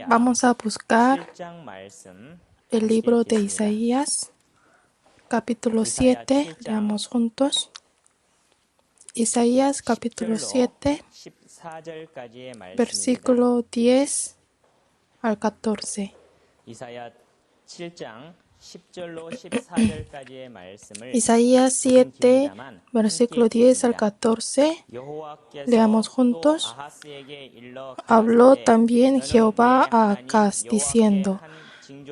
Vamos a buscar el libro de Isaías, capítulo 7, leamos juntos. Isaías, capítulo 7, versículo 10 al 14. Isaías 7, versículo 10 al 14. Leamos juntos. Habló también Jehová a Acaz, diciendo: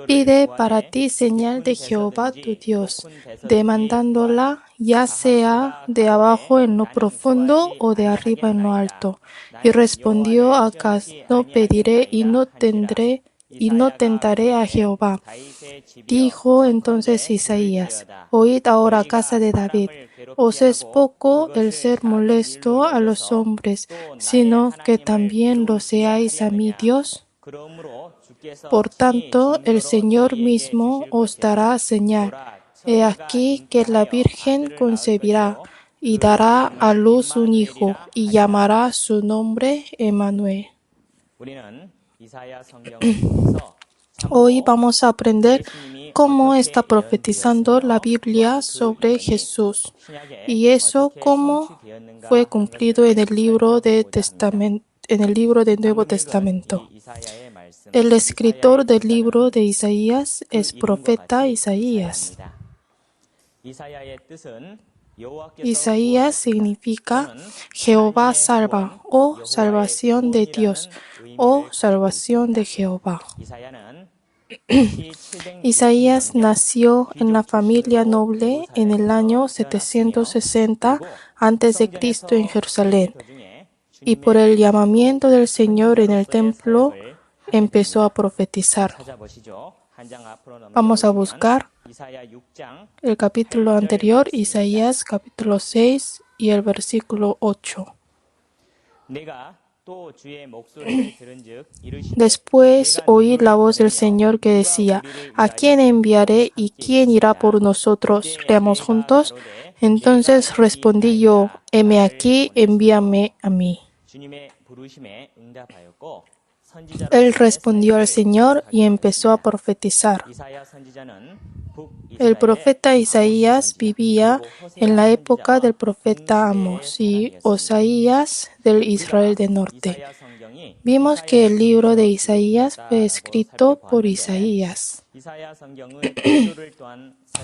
Pide para ti señal de Jehová tu Dios, demandándola ya sea de abajo en lo profundo o de arriba en lo alto. Y respondió Acaz: No pediré y no tentaré a Jehová. Dijo entonces Isaías: Oíd ahora, casa de David, ¿os es poco el ser molesto a los hombres, sino que también lo seáis a mi Dios? Por tanto, el Señor mismo os dará señal. He aquí que la Virgen concebirá y dará a luz un hijo, y llamará su nombre Emmanuel. Hoy vamos a aprender cómo está profetizando la Biblia sobre Jesús y eso cómo fue cumplido en el libro del Nuevo Testamento. El escritor del libro de Isaías es profeta Isaías. Isaías significa Jehová salva o salvación de Dios o salvación de Jehová. Isaías nació en la familia noble en el año 760 a.C. en Jerusalén y por el llamamiento del Señor en el templo empezó a profetizar. Vamos a buscar el capítulo anterior, Isaías capítulo 6 y el versículo 8. Después oí la voz del Señor que decía: ¿A quién enviaré y quién irá por nosotros? Leamos juntos. Entonces respondí yo: heme aquí, envíame a mí. Él respondió al Señor y empezó a profetizar. El profeta Isaías vivía en la época del profeta Amós y Osaías del Israel del norte. Vimos que el libro de Isaías fue escrito por Isaías.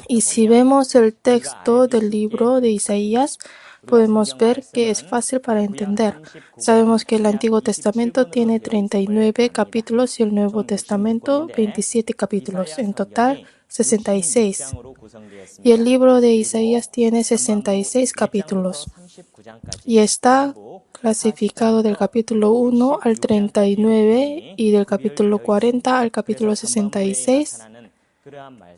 Y si vemos el texto del libro de Isaías, podemos ver que es fácil para entender. Sabemos que el Antiguo Testamento tiene 39 capítulos y el Nuevo Testamento 27 capítulos, en total 66. Y el libro de Isaías tiene 66 capítulos y está clasificado del capítulo 1 al 39 y del capítulo 40 al capítulo 66.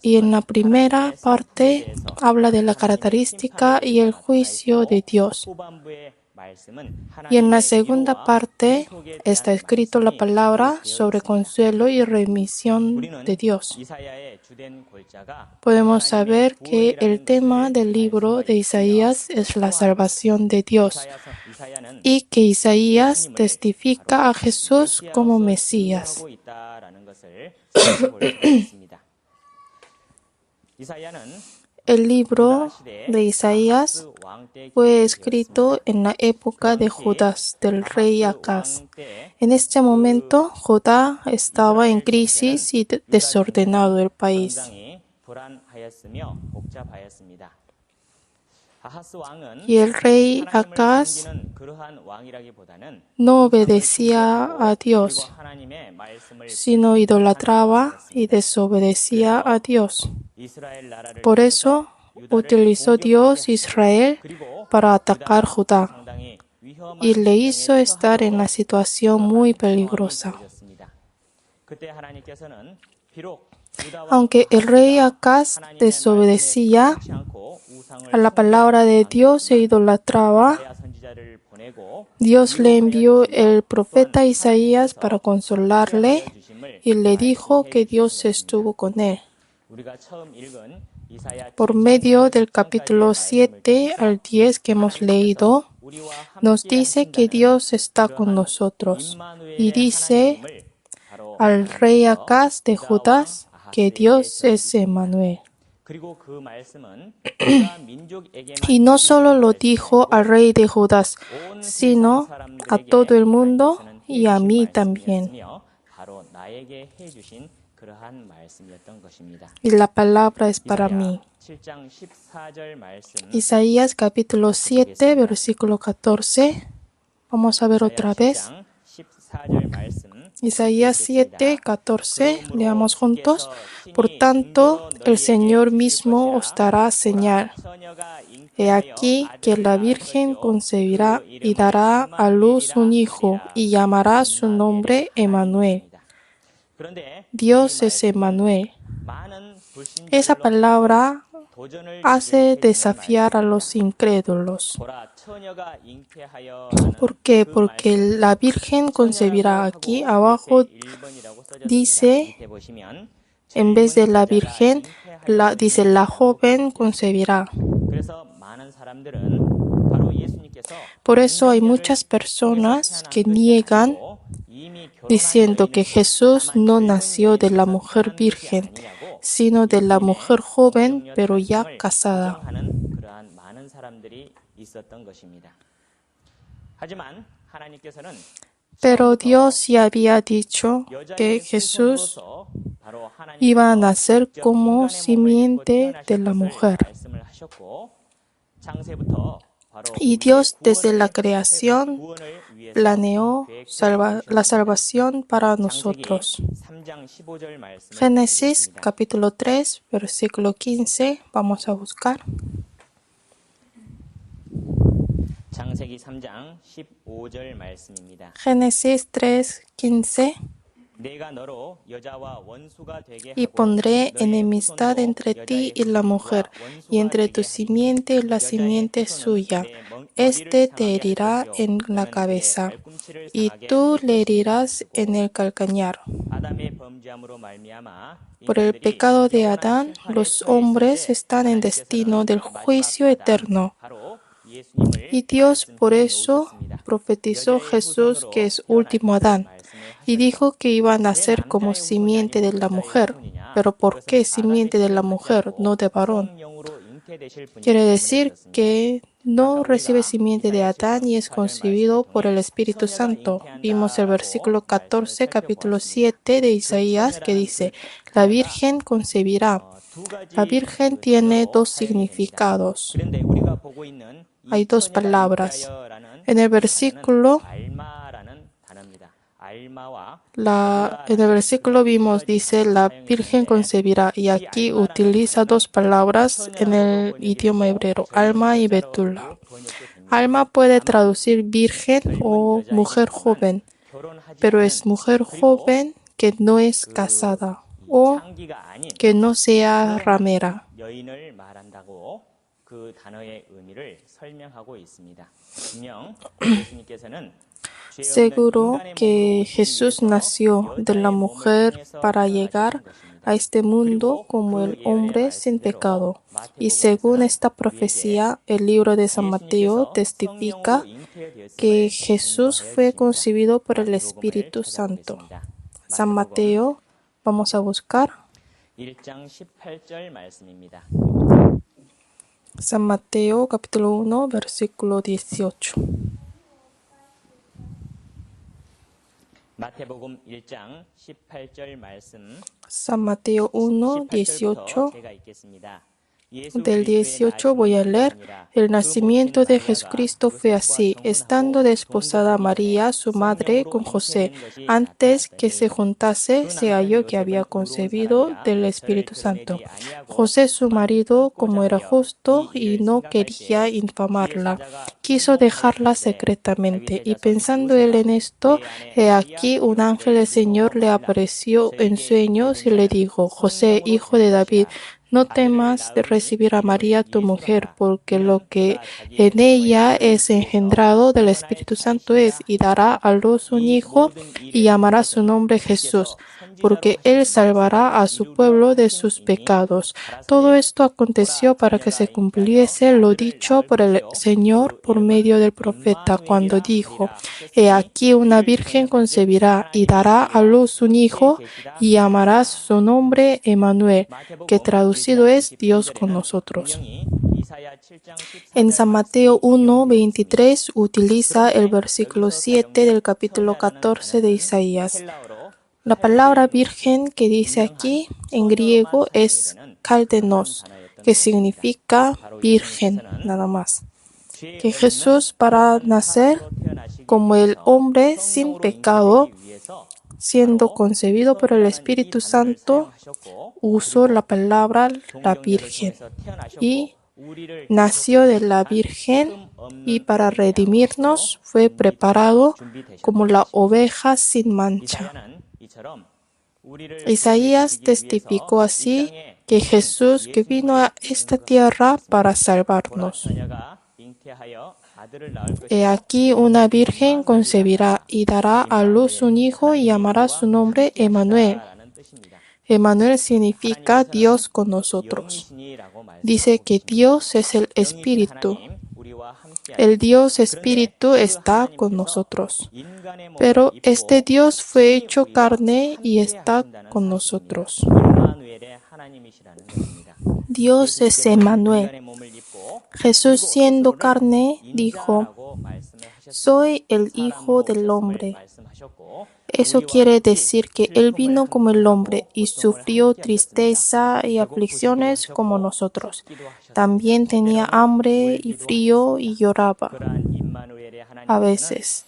Y en la primera parte habla de la característica y el juicio de Dios. Y en la segunda parte está escrito la palabra sobre consuelo y remisión de Dios. Podemos saber que el tema del libro de Isaías es la salvación de Dios y que Isaías testifica a Jesús como Mesías. El libro de Isaías fue escrito en la época de Judas, del rey Acaz. En este momento, Judá estaba en crisis y desordenado el país. Y el rey Acaz no obedecía a Dios, sino idolatraba y desobedecía a Dios. Por eso utilizó Dios Israel para atacar Judá y le hizo estar en una situación muy peligrosa. Aunque el rey Acaz desobedecía a la palabra de Dios e idolatraba, Dios le envió el profeta Isaías para consolarle y le dijo que Dios estuvo con él. Por medio del capítulo 7 al 10 que hemos leído, nos dice que Dios está con nosotros y dice al rey Acaz de Judá que Dios es Emmanuel. Y no solo lo dijo al rey de Judá, sino a todo el mundo y a mí también. Y la palabra es para mí. Isaías capítulo 7, versículo 14. Vamos a ver otra vez. Isaías 7, 14. Leamos juntos. Por tanto, el Señor mismo os dará señal. He aquí que la Virgen concebirá y dará a luz un hijo y llamará su nombre Emmanuel. Dios es Emmanuel. Esa palabra hace desafiar a los incrédulos. ¿Por qué? Porque la Virgen concebirá. Aquí abajo dice, en vez de la Virgen, dice la joven concebirá. Por eso hay muchas personas que niegan diciendo que Jesús no nació de la mujer virgen, sino de la mujer joven, pero ya casada. Pero Dios ya había dicho que Jesús iba a nacer como simiente de la mujer. Y Dios desde la creación planeó la salvación para nosotros. Génesis capítulo 3, versículo 15. Vamos a buscar. Génesis 3, 15. Y pondré enemistad entre ti y la mujer, y entre tu simiente y la simiente suya. Este te herirá en la cabeza, y tú le herirás en el calcañar. Por el pecado de Adán, los hombres están en destino del juicio eterno. Y Dios por eso profetizó Jesús, que es último Adán, y dijo que iba a nacer como simiente de la mujer. Pero ¿por qué simiente de la mujer, no de varón? Quiere decir que no recibe simiente de Adán y es concebido por el Espíritu Santo. Vimos el versículo 14, capítulo 7 de Isaías, que dice, la Virgen concebirá. La Virgen tiene dos significados. Hay dos palabras. En el versículo vimos, dice, la Virgen concebirá, y aquí utiliza dos palabras en el idioma hebreo, alma y betula. Alma puede traducir virgen o mujer joven, pero es mujer joven que no es casada o que no sea ramera. Seguro que Jesús nació de la mujer para llegar a este mundo como el hombre sin pecado. Y según esta profecía, el libro de San Mateo testifica que Jesús fue concebido por el Espíritu Santo. San Mateo, vamos a buscar. San Mateo capítulo 1, versículo 18. San Mateo 1, 18. Del 18 voy a leer. El nacimiento de Jesucristo fue así, estando desposada María, su madre, con José. Antes que se juntase, se halló que había concebido del Espíritu Santo. José, su marido, como era justo y no quería infamarla, quiso dejarla secretamente. Y pensando él en esto, he aquí un ángel del Señor le apareció en sueños y le dijo, José, hijo de David, no temas de recibir a María tu mujer, porque lo que en ella es engendrado del Espíritu Santo y dará a luz un hijo y llamará su nombre Jesús, porque él salvará a su pueblo de sus pecados. Todo esto aconteció para que se cumpliese lo dicho por el Señor por medio del profeta, cuando dijo: He aquí una virgen concebirá y dará a luz un hijo y llamará su nombre Emmanuel, que traducido es Dios con nosotros. En San Mateo 1:23 utiliza el versículo 7 del capítulo 14 de Isaías. La palabra virgen que dice aquí en griego es kaldenos, que significa virgen, nada más. Que Jesús, para nacer como el hombre sin pecado, siendo concebido por el Espíritu Santo, usó la palabra la virgen y nació de la virgen, y para redimirnos fue preparado como la oveja sin mancha. Isaías testificó así que Jesús que vino a esta tierra para salvarnos. He aquí una virgen concebirá y dará a luz un hijo y llamará su nombre Emmanuel. Emmanuel significa Dios con nosotros. Dice que Dios es el Espíritu. El Dios Espíritu está con nosotros. Pero este Dios fue hecho carne y está con nosotros. Dios es Emmanuel. Jesús, siendo carne, dijo: Soy el Hijo del Hombre. Eso quiere decir que Él vino como el hombre y sufrió tristeza y aflicciones como nosotros. También tenía hambre y frío y lloraba a veces.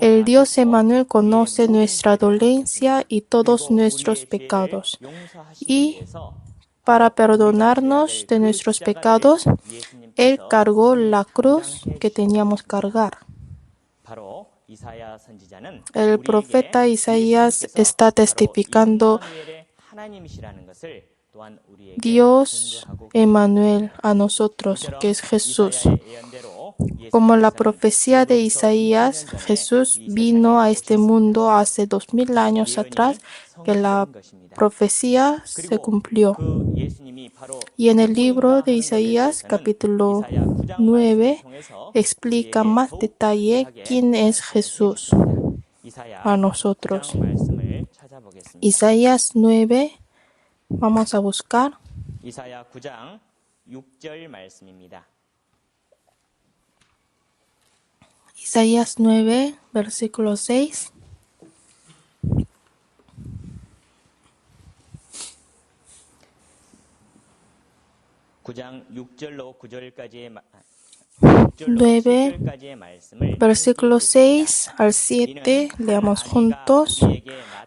El Dios Emmanuel conoce nuestra dolencia y todos nuestros pecados. Y para perdonarnos de nuestros pecados, Él cargó la cruz que teníamos que cargar. El profeta Isaías está testificando Dios Emmanuel a nosotros, que es Jesús. Como la profecía de Isaías, Jesús vino a este mundo hace 2000 años atrás, que la profecía se cumplió. Y en el libro de Isaías, capítulo 9, explica más detalle quién es Jesús a nosotros. Isaías 9, vamos a buscar. Isaías 9, versículo 6. Nueve, versículo 6 al 7, leamos juntos.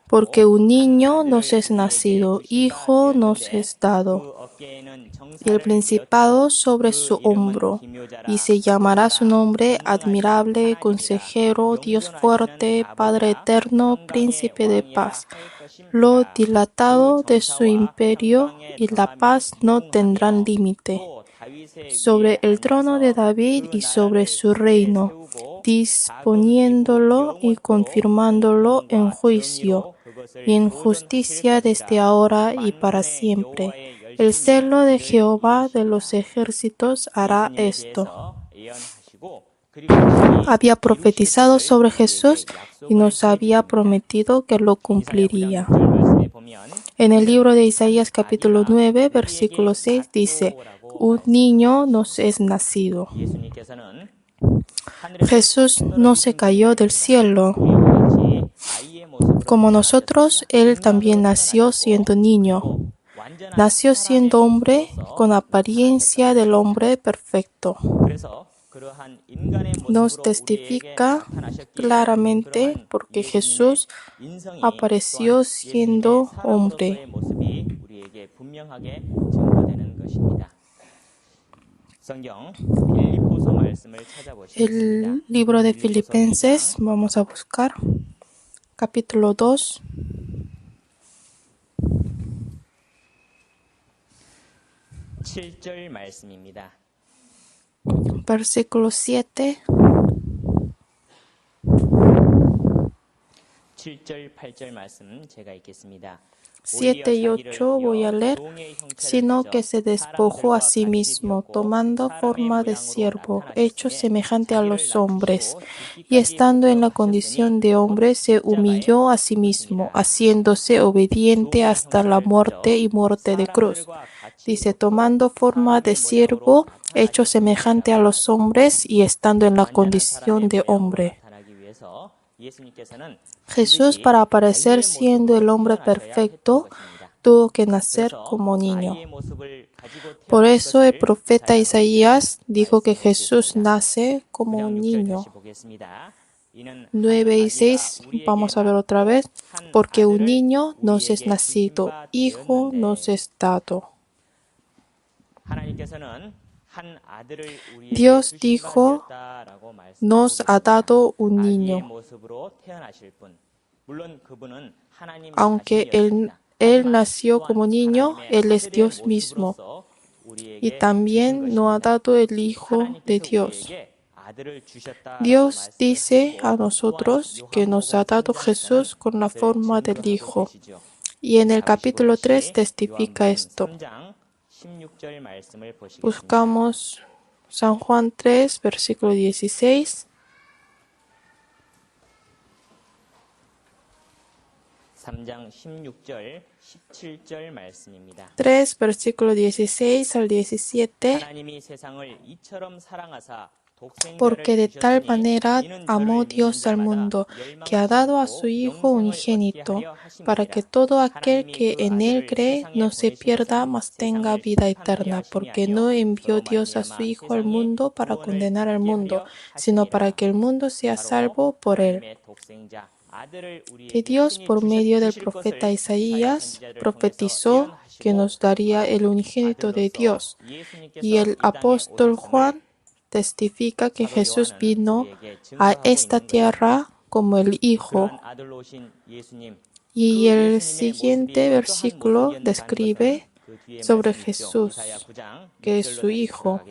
Porque un niño nos es nacido, hijo nos es dado, y el principado sobre su hombro, y se llamará su nombre Admirable, Consejero, Dios fuerte, Padre eterno, Príncipe de paz. Lo dilatado de su imperio y la paz no tendrán límite. Sobre el trono de David y sobre su reino, disponiéndolo y confirmándolo en juicio y en justicia desde ahora y para siempre. El celo de Jehová de los ejércitos hará esto. Había profetizado sobre Jesús y nos había prometido que lo cumpliría. En el libro de Isaías capítulo 9, versículo 6 dice: Un niño nos es nacido. Jesús no se cayó del cielo. Como nosotros, Él también nació siendo niño. Nació siendo hombre con apariencia del hombre perfecto. Nos testifica claramente porque Jesús apareció siendo hombre. El libro de Filipenses, vamos a buscar, capítulo 2. 7절 말씀입니다. Versículo 7, 7절, 8절 말씀 제가 읽겠습니다. 7 y 8 voy a leer. Sino que se despojó a sí mismo, tomando forma de siervo, hecho semejante a los hombres, y estando en la condición de hombre, se humilló a sí mismo, haciéndose obediente hasta la muerte y muerte de cruz. Dice, tomando forma de siervo, hecho semejante a los hombres, y estando en la condición de hombre. Jesús, para aparecer siendo el hombre perfecto, tuvo que nacer como niño. Por eso el profeta Isaías dijo que Jesús nace como un niño. 9 y 6, vamos a ver otra vez. Porque un niño nos es nacido, hijo nos es dado. Dios dijo, nos ha dado un niño. Aunque Él nació como niño, Él es Dios mismo. Y también nos ha dado el Hijo de Dios. Dios dice a nosotros que nos ha dado Jesús con la forma del Hijo. Y en el capítulo 3 testifica esto. Buscamos San Juan 3, versículo 16. 3, versículo 16 al 17. Porque de tal manera amó Dios al mundo, que ha dado a su Hijo unigénito, para que todo aquel que en Él cree no se pierda, mas tenga vida eterna. Porque no envió Dios a su Hijo al mundo para condenar al mundo, sino para que el mundo sea salvo por Él. Que Dios, por medio del profeta Isaías, profetizó que nos daría el unigénito de Dios. Y el apóstol Juan testifica que Jesús vino a esta tierra como el Hijo. Y el siguiente versículo describe sobre Jesús, que es su Hijo.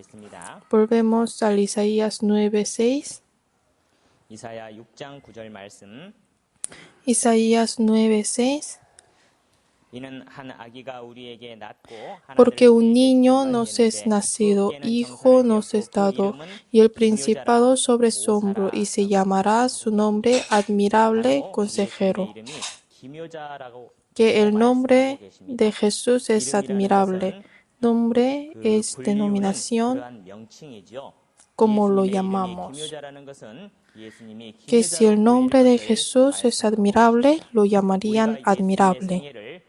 Volvemos al Isaías 9:6. Isaías 9:6. Porque un niño nos es nacido, hijo nos es dado, y el principado sobre su hombro, y se llamará su nombre admirable consejero. Que el nombre de Jesús es admirable. Nombre es denominación, como lo llamamos. Que si el nombre de Jesús es admirable, lo llamarían admirable.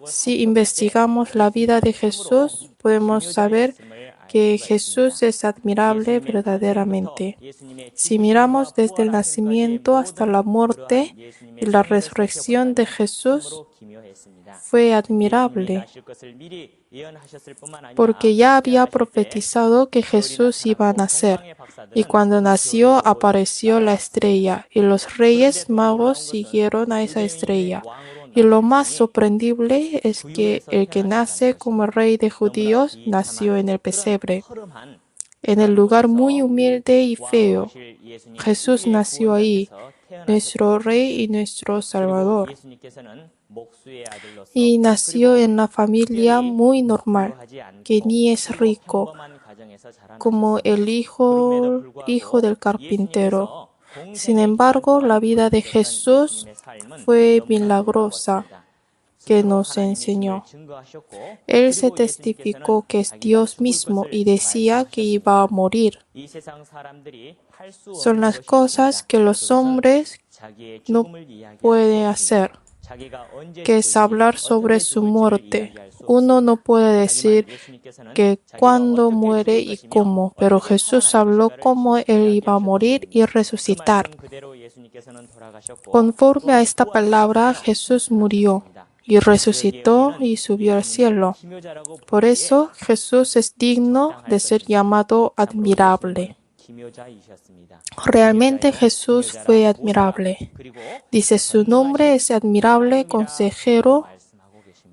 Si investigamos la vida de Jesús, podemos saber que Jesús es admirable verdaderamente. Si miramos desde el nacimiento hasta la muerte y la resurrección de Jesús, fue admirable, porque ya había profetizado que Jesús iba a nacer, y cuando nació apareció la estrella, y los reyes magos siguieron a esa estrella. Y lo más sorprendible es que el que nace como rey de judíos nació en el pesebre, en el lugar muy humilde y feo. Jesús nació ahí, nuestro rey y nuestro salvador. Y nació en una familia muy normal, que ni es rico, como el hijo del carpintero. Sin embargo, la vida de Jesús fue milagrosa, que nos enseñó. Él se testificó que es Dios mismo y decía que iba a morir. Son las cosas que los hombres no pueden hacer, que es hablar sobre su muerte. Uno no puede decir que cuándo muere y cómo, pero Jesús habló cómo Él iba a morir y resucitar. Conforme a esta palabra, Jesús murió y resucitó y subió al cielo. Por eso Jesús es digno de ser llamado admirable. Realmente Jesús fue admirable. Dice, su nombre es admirable, consejero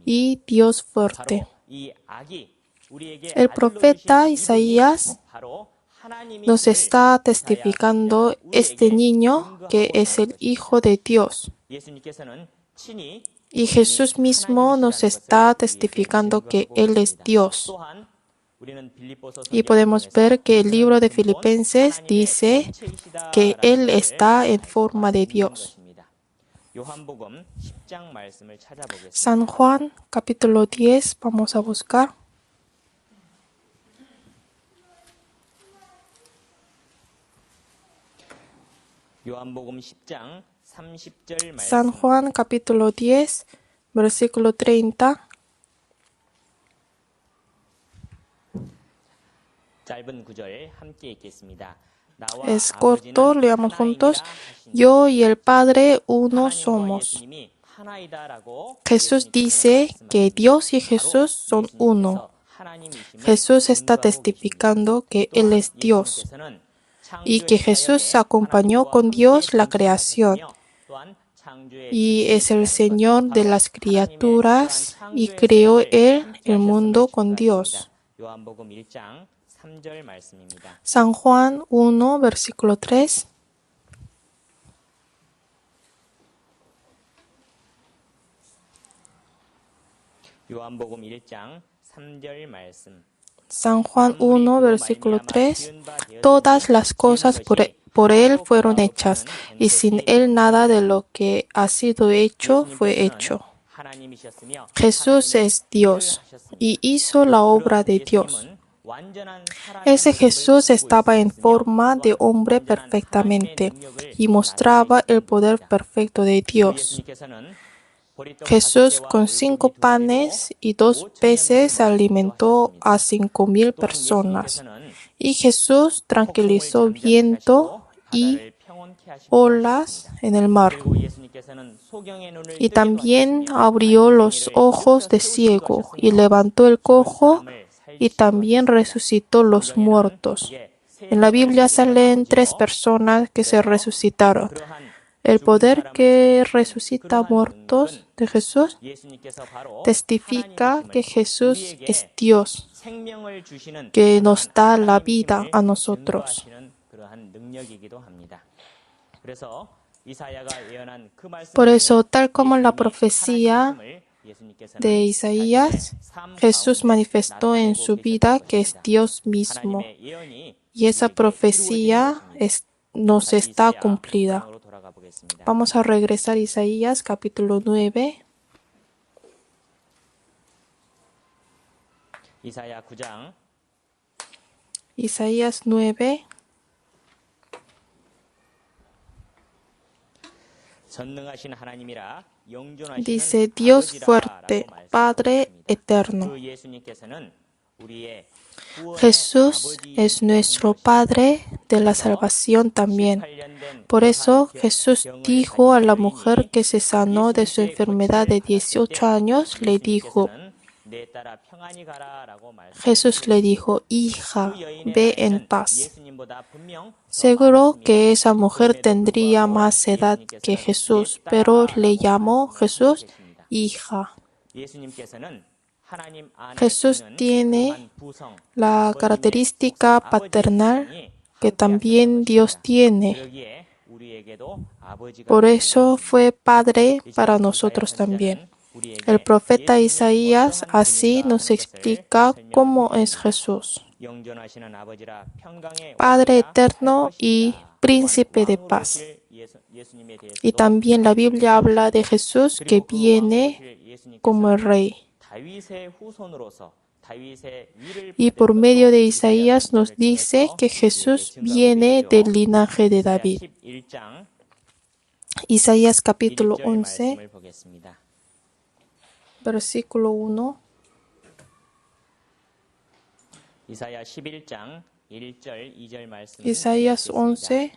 y Dios fuerte. El profeta Isaías nos está testificando este niño que es el Hijo de Dios. Y Jesús mismo nos está testificando que Él es Dios. Y podemos ver que el libro de Filipenses dice que Él está en forma de Dios. San Juan, capítulo 10, vamos a buscar. San Juan, capítulo 10, versículo 30. Es corto, leamos juntos. Yo y el Padre uno somos. Jesús dice que Dios y Jesús son uno. Jesús está testificando que Él es Dios y que Jesús acompañó con Dios la creación y es el Señor de las criaturas y creó Él el mundo con Dios. San Juan 1, versículo 3. San Juan 1, versículo 3. Todas las cosas por Él fueron hechas, y sin Él nada de lo que ha sido hecho fue hecho. Jesús es Dios y hizo la obra de Dios. Ese Jesús estaba en forma de hombre perfectamente y mostraba el poder perfecto de Dios. Jesús con 5 panes y 2 peces alimentó a 5,000 personas. Y Jesús tranquilizó viento y olas en el mar. Y también abrió los ojos de ciego y levantó el cojo y también resucitó los muertos. En la Biblia salen 3 personas que se resucitaron. El poder que resucita muertos de Jesús testifica que Jesús es Dios, que nos da la vida a nosotros. Por eso, tal como la profecía de Isaías, Jesús manifestó en su vida que es Dios mismo. Y esa profecía nos está cumplida. Vamos a regresar a Isaías capítulo 9. Isaías 9. Dice Dios fuerte, Padre eterno. Jesús es nuestro Padre de la salvación también. Por eso Jesús dijo a la mujer que se sanó de su enfermedad de 18 años, Jesús le dijo, hija, ve en paz. Seguro que esa mujer tendría más edad que Jesús, pero le llamó Jesús hija. Jesús tiene la característica paternal que también Dios tiene. Por eso fue Padre para nosotros también. El profeta Isaías así nos explica cómo es Jesús. Padre eterno y príncipe de paz. Y también la Biblia habla de Jesús que viene como el rey. Y por medio de Isaías nos dice que Jesús viene del linaje de David. Isaías capítulo 11, versículo 1. Isaías 11,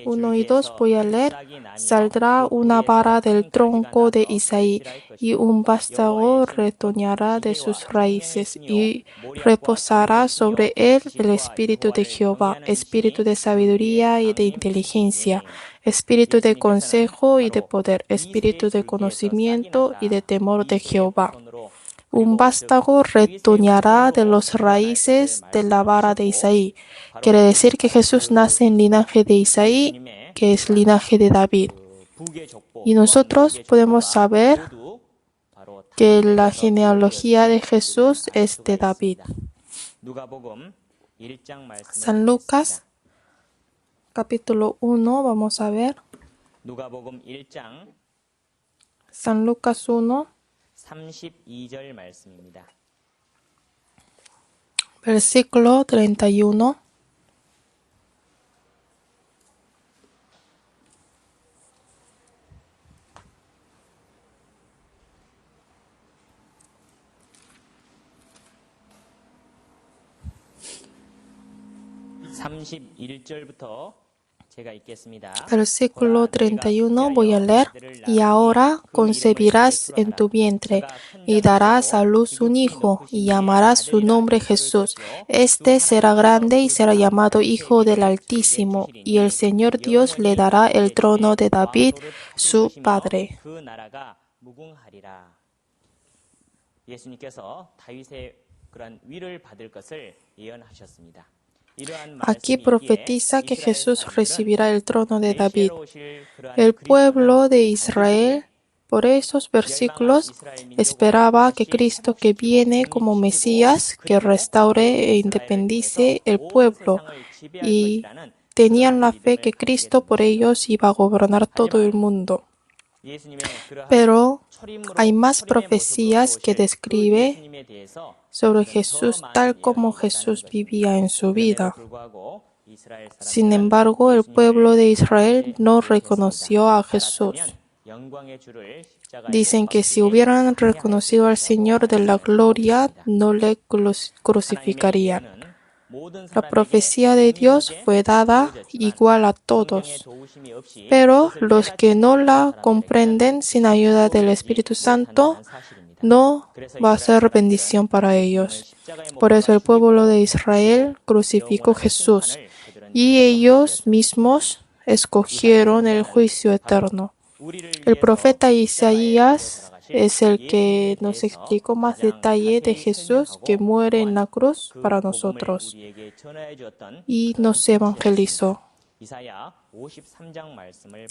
1 y 2 voy a leer. Saldrá una vara del tronco de Isaí y un vástago retoñará de sus raíces y reposará sobre él el espíritu de Jehová, espíritu de sabiduría y de inteligencia, espíritu de consejo y de poder, espíritu de conocimiento y de temor de Jehová. Un vástago retoñará de las raíces de la vara de Isaí. Quiere decir que Jesús nace en linaje de Isaí, que es linaje de David. Y nosotros podemos saber que la genealogía de Jesús es de David. San Lucas, capítulo 1, vamos a ver. 누가복음 1장 San Lucas 1, 32절 말씀입니다. versículo 31. Versículo 31 voy a leer. Y ahora concebirás en tu vientre y darás a luz un hijo y llamarás su nombre Jesús. Este será grande y será llamado Hijo del Altísimo, y el Señor Dios le dará el trono de David, su padre. 예수님께서 다윗의 그런 위를 받을 것을 예언하셨습니다. Aquí profetiza que Jesús recibirá el trono de David. El pueblo de Israel, por esos versículos, esperaba que Cristo que viene como Mesías, que restaure e independice el pueblo, y tenían la fe que Cristo por ellos iba a gobernar todo el mundo. Pero hay más profecías que describe sobre Jesús tal como Jesús vivía en su vida. Sin embargo, el pueblo de Israel no reconoció a Jesús. Dicen que si hubieran reconocido al Señor de la gloria, no le crucificarían. La profecía de Dios fue dada igual a todos, pero los que no la comprenden sin ayuda del Espíritu Santo, no va a ser bendición para ellos. Por eso el pueblo de Israel crucificó a Jesús y ellos mismos escogieron el juicio eterno. El profeta Isaías es el que nos explicó más detalle de Jesús que muere en la cruz para nosotros y nos evangelizó.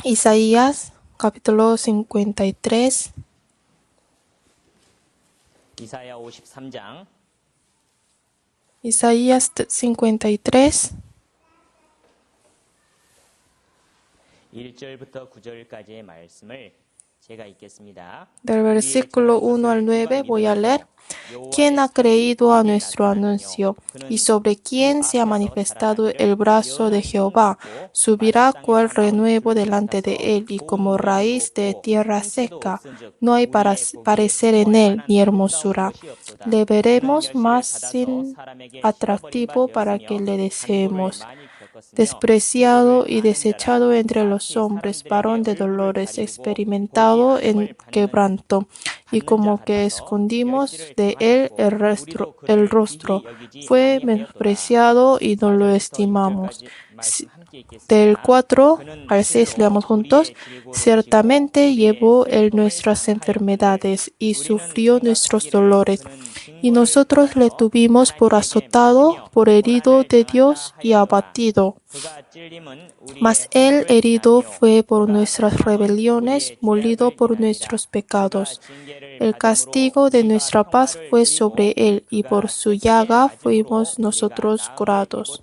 Isaías capítulo 53. Isaías 53. 1절부터 9절까지의 말씀을 제가 읽겠습니다. Del versículo 1 al 9 voy a leer. ¿Quién ha creído a nuestro anuncio? ¿Y sobre quién se ha manifestado el brazo de Jehová? Subirá cual renuevo delante de él y como raíz de tierra seca. No hay parecer en él ni hermosura. Le veremos más sin atractivo para que le deseemos. Despreciado y desechado entre los hombres, varón de dolores, experimentado en quebranto, y como que escondimos de él el rostro, fue menospreciado y no lo estimamos. Del 4 al 6 leamos juntos. Ciertamente llevó él nuestras enfermedades y sufrió nuestros dolores, y nosotros le tuvimos por azotado, por herido de Dios y abatido. Mas él herido fue por nuestras rebeliones, molido por nuestros pecados. El castigo de nuestra paz fue sobre él, y por su llaga fuimos nosotros curados.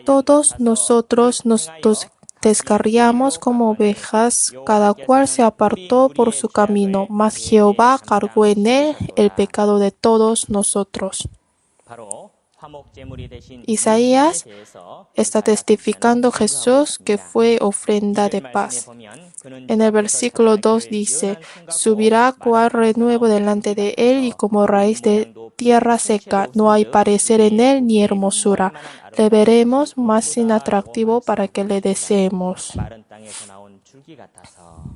Todos nosotros nos descarriamos como ovejas, cada cual se apartó por su camino, mas Jehová cargó en él el pecado de todos nosotros. Isaías está testificando Jesús que fue ofrenda de paz. En el versículo 2 dice, subirá cual renuevo delante de él y como raíz de tierra seca, no hay parecer en él ni hermosura. Le veremos más sin atractivo para que le deseemos.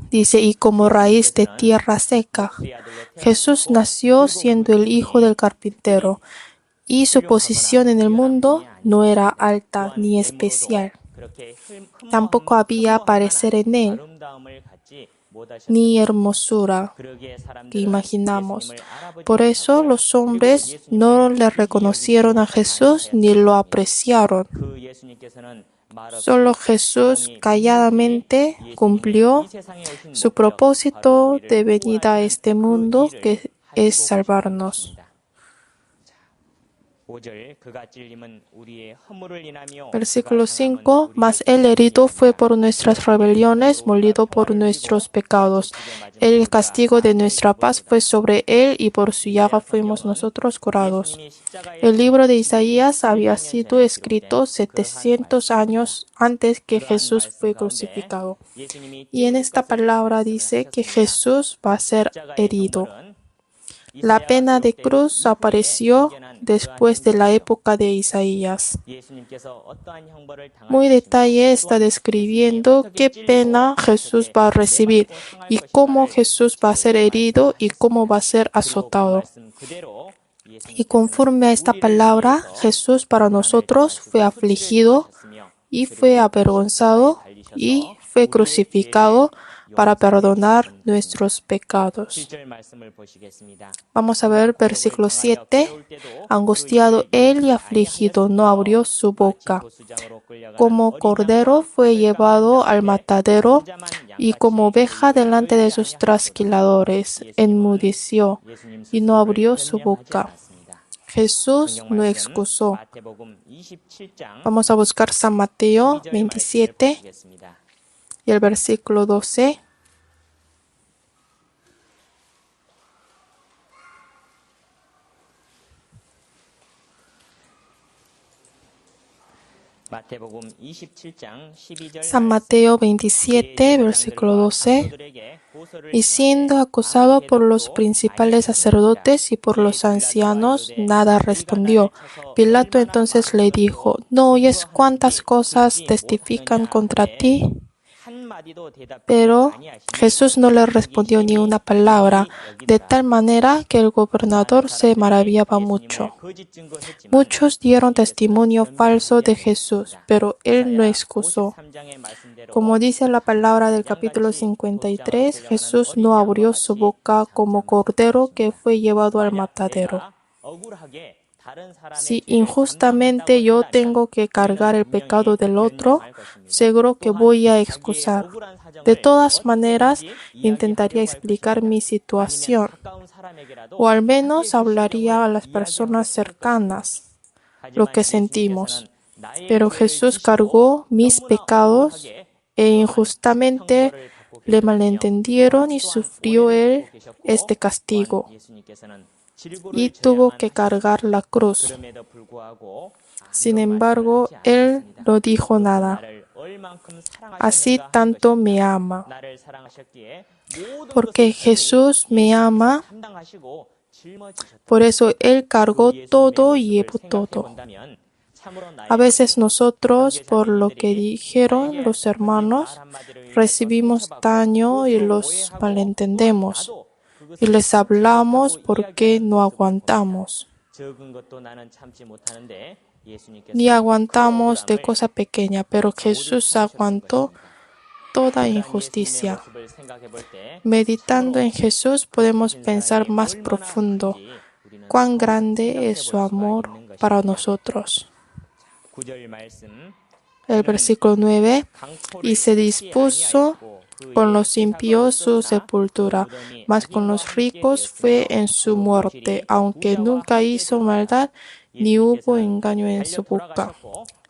Dice, y como raíz de tierra seca. Jesús nació siendo el hijo del carpintero, y su posición en el mundo no era alta ni especial. Tampoco había parecer en él, ni hermosura que imaginamos. Por eso los hombres no le reconocieron a Jesús ni lo apreciaron. Solo Jesús calladamente cumplió su propósito de venida a este mundo, que es salvarnos. Versículo 5. Mas él herido fue por nuestras rebeliones, molido por nuestros pecados. El castigo de nuestra paz fue sobre él, y por su llaga fuimos nosotros curados. El libro de Isaías había sido escrito 700 años antes que Jesús fue crucificado. Y en esta palabra dice que Jesús va a ser herido. La pena de cruz apareció después de la época de Isaías. Muy detalle está describiendo qué pena Jesús va a recibir y cómo Jesús va a ser herido y cómo va a ser azotado. Y conforme a esta palabra, Jesús para nosotros fue afligido y fue avergonzado y fue crucificado para perdonar nuestros pecados. Vamos a ver versículo 7. Angustiado él y afligido, no abrió su boca. Como cordero fue llevado al matadero, y como oveja delante de sus trasquiladores, enmudeció y no abrió su boca. Jesús no excusó. Vamos a buscar San Mateo 27 y el versículo 12. San Mateo 27, versículo 12. Y siendo acusado por los principales sacerdotes y por los ancianos, nada respondió. Pilato entonces le dijo: ¿No oyes cuántas cosas testifican contra ti? Pero Jesús no le respondió ni una palabra, de tal manera que el gobernador se maravillaba mucho. Muchos dieron testimonio falso de Jesús, pero él no excusó. Como dice la palabra del capítulo 53, Jesús no abrió su boca como cordero que fue llevado al matadero. Si injustamente yo tengo que cargar el pecado del otro, seguro que voy a excusar. De todas maneras, intentaría explicar mi situación, o al menos hablaría a las personas cercanas lo que sentimos. Pero Jesús cargó mis pecados e injustamente le malentendieron y sufrió él este castigo. Y tuvo que cargar la cruz. Sin embargo, él no dijo nada. Así tanto me ama. Porque Jesús me ama, por eso él cargó todo y llevó todo. A veces nosotros, por lo que dijeron los hermanos, recibimos daño y los malentendemos. Y les hablamos porque no aguantamos. Ni aguantamos de cosa pequeña, pero Jesús aguantó toda injusticia. Meditando en Jesús podemos pensar más profundo cuán grande es su amor para nosotros. El versículo 9. Y se dispuso con los impíos su sepultura, mas con los ricos fue en su muerte, aunque nunca hizo maldad, ni hubo engaño en su boca.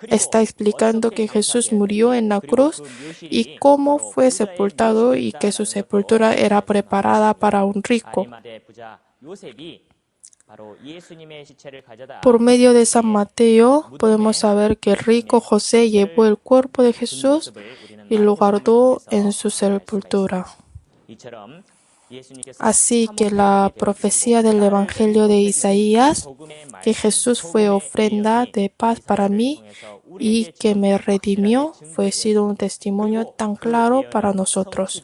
Está explicando que Jesús murió en la cruz y cómo fue sepultado y que su sepultura era preparada para un rico. Por medio de San Mateo podemos saber que el rico José llevó el cuerpo de Jesús y lo guardó en su sepultura. Así que la profecía del Evangelio de Isaías, que Jesús fue ofrenda de paz para mí y que me redimió, fue sido un testimonio tan claro para nosotros.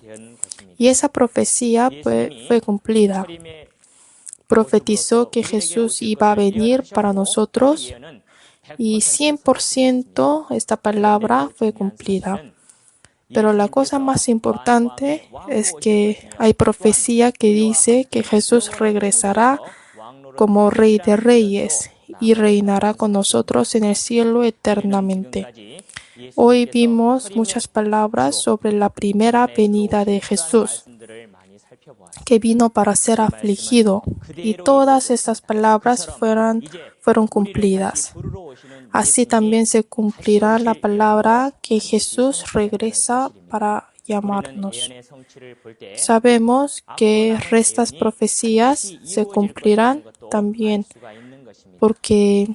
Y esa profecía fue cumplida. Profetizó que Jesús iba a venir para nosotros y 100% esta palabra fue cumplida. Pero la cosa más importante es que hay profecía que dice que Jesús regresará como Rey de Reyes y reinará con nosotros en el cielo eternamente. Hoy vimos muchas palabras sobre la primera venida de Jesús, que vino para ser afligido, y todas estas palabras fueron cumplidas. Así también se cumplirá la palabra que Jesús regresa para llamarnos. Sabemos que estas profecías se cumplirán también porque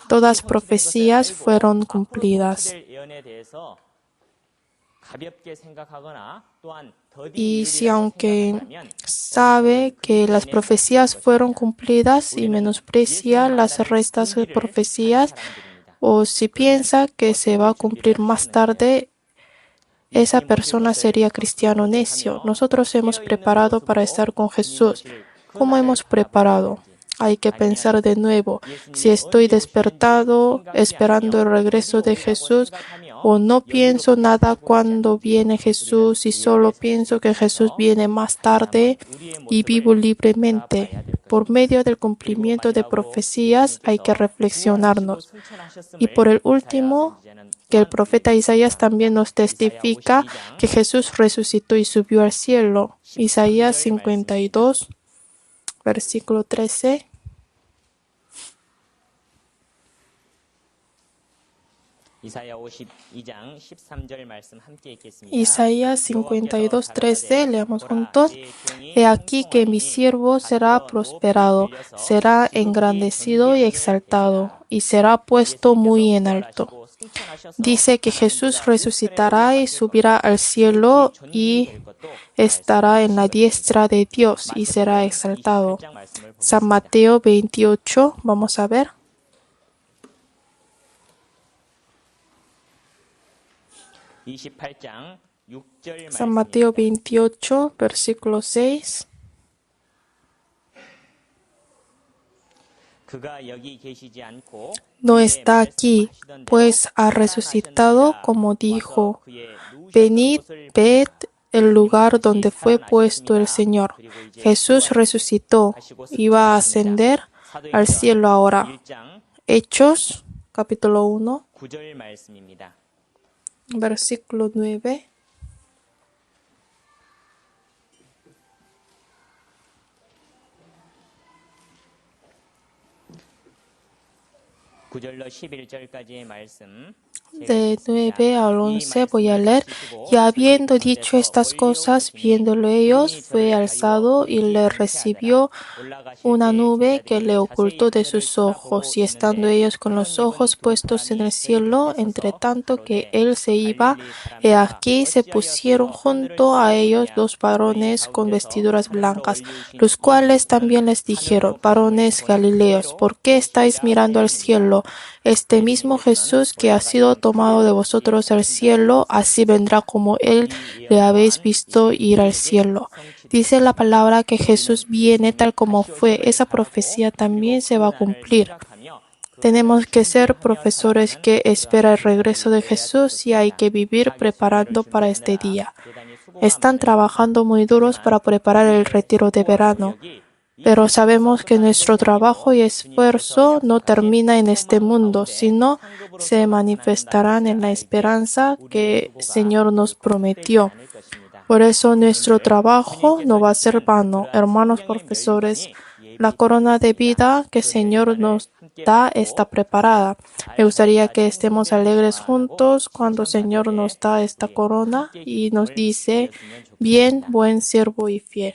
todas profecías fueron cumplidas. Y si aunque sabe que las profecías fueron cumplidas y menosprecia las restas de profecías, o si piensa que se va a cumplir más tarde, esa persona sería cristiano necio. Nosotros hemos preparado para estar con Jesús. ¿Cómo hemos preparado? Hay que pensar de nuevo. Si estoy despertado esperando el regreso de Jesús, o no pienso nada cuando viene Jesús y solo pienso que Jesús viene más tarde y vivo libremente. Por medio del cumplimiento de profecías hay que reflexionarnos. Y por el último, que el profeta Isaías también nos testifica que Jesús resucitó y subió al cielo. Isaías 52, versículo 13. Isaías 52, 13, leamos juntos. He aquí que mi siervo será prosperado, será engrandecido y exaltado, y será puesto muy en alto. Dice que Jesús resucitará y subirá al cielo y estará en la diestra de Dios y será exaltado. San Mateo 28, vamos a ver. San Mateo 28, versículo 6. No está aquí, pues ha resucitado como dijo. Venid, ved el lugar donde fue puesto el Señor. Jesús resucitó y va a ascender al cielo ahora. Hechos, capítulo 1, versículo 9. De 9 al 11 voy a leer. Y habiendo dicho estas cosas, viéndolo ellos, fue alzado y le recibió una nube que le ocultó de sus ojos. Y estando ellos con los ojos puestos en el cielo, entre tanto que él se iba, he aquí se pusieron junto a ellos dos varones con vestiduras blancas, los cuales también les dijeron: varones Galileos, ¿por qué estáis mirando al cielo? Este mismo Jesús que ha sido tomado de vosotros al cielo, así vendrá como él le habéis visto ir al cielo. Dice la palabra que Jesús viene tal como fue. Esa profecía también se va a cumplir. Tenemos que ser profesores que esperan el regreso de Jesús y hay que vivir preparando para este día. Están trabajando muy duros para preparar el retiro de verano. Pero sabemos que nuestro trabajo y esfuerzo no termina en este mundo, sino se manifestarán en la esperanza que el Señor nos prometió. Por eso nuestro trabajo no va a ser vano. Hermanos profesores, la corona de vida que el Señor nos da está preparada. Me gustaría que estemos alegres juntos cuando el Señor nos da esta corona y nos dice: bien, buen siervo y fiel.